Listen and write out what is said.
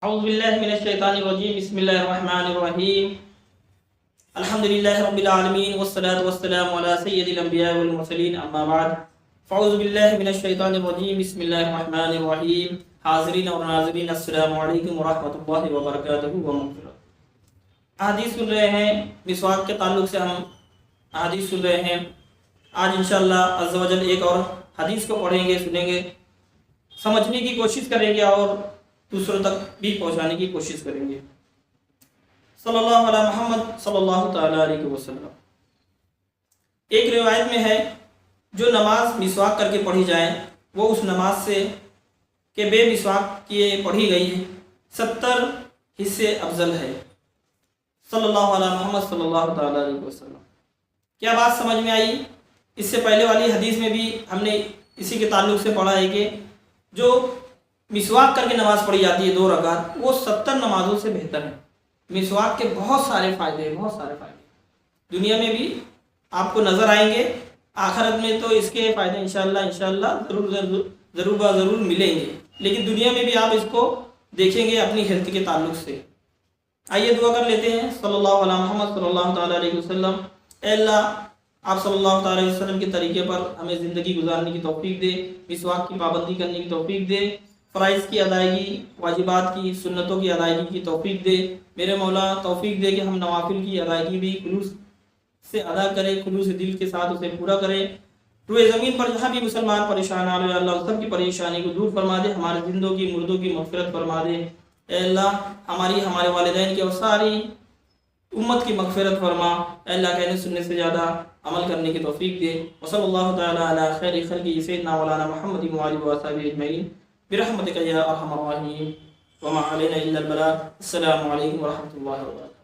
اعوذ باللہ من الشیطان الرجیم بسم اللہ الرحمن الرحیم الحمدللہ رب العالمین والصلاة والسلام علی سید الانبیاء والمرسلین اما بعد فاعوذ باللہ من الشیطان الرجیم بسم اللہ الرحمن الرحیم حاضرین اور ناظرین السلام علیکم ورحمۃ اللہ وبرکاتہ ومغفرۃ۔ احادیث سن رہے ہیں، مسواک کے تعلق سے ہم احادیث سن رہے ہیں۔ آج انشاءاللہ عز و جل ایک اور حدیث کو پڑھیں گے، سنیں گے، سمجھنے کی کوشش کریں گے اور دوسروں تک بھی پہنچانے کی کوشش کریں گے۔ صلی اللہ علیہ محمد صلی اللہ تعالیٰ علیہ وسلم۔ ایک روایت میں ہے جو نماز مسواک کر کے پڑھی جائے وہ اس نماز سے کہ بے مسواک کیے پڑھی گئی ہے 70 حصے افضل ہے۔ صلی اللہ علیہ محمد صلی اللہ تعالیٰ علیہ وسلم۔ کیا بات سمجھ میں آئی؟ اس سے پہلے والی حدیث میں بھی ہم نے اسی کے تعلق سے پڑھا ہے کہ جو مسواک کر کے نماز پڑھی جاتی ہے 2 رکعت، وہ 70 نمازوں سے بہتر ہے۔ مسواک کے بہت سارے فائدے دنیا میں بھی آپ کو نظر آئیں گے، آخرت میں تو اس کے فائدے انشاءاللہ ضرور ملیں گے، لیکن دنیا میں بھی آپ اس کو دیکھیں گے اپنی ہیلتھ کے تعلق سے۔ آئیے دعا کر لیتے ہیں۔ صلی اللہ علیہ محمد صلی اللہ تعالیٰ علیہ وسلم۔ اے اللہ، آپ صلی اللہ تعالیٰ علیہ وسلم کے طریقے پر ہمیں زندگی گزارنے کی توفیق دے، مسواک کی پابندی کرنے کی توفیق دے، فرائض کی ادائیگی، واجبات کی، سنتوں کی ادائیگی کی توفیق دے۔ میرے مولا توفیق دے کہ ہم نوافل کی ادائیگی بھی خلوص سے ادا کریں، خلوص دل کے ساتھ اسے پورا کریں۔ روئے زمین پر جہاں بھی مسلمان پریشان آ رہے ہیں، اللہ سب کی پریشانی کو دور فرما دے، ہمارے زندوں کی مردوں کی مغفرت فرما دے۔ اے اللہ، ہمارے والدین کی اور ساری امت کی مغفرت فرما۔ اے اللہ، کہنے سننے سے زیادہ عمل کرنے کی توفیق دے۔ وصلی اللہ تعالی علی خیر خلقہ سیدنا مولانا محمد وآلہ وصحبہ اجمعین برحمتک یا ارحم الراحمین وما علینا الا البلاغ۔ السلام علیکم ورحمۃ اللہ وبرکاتہ۔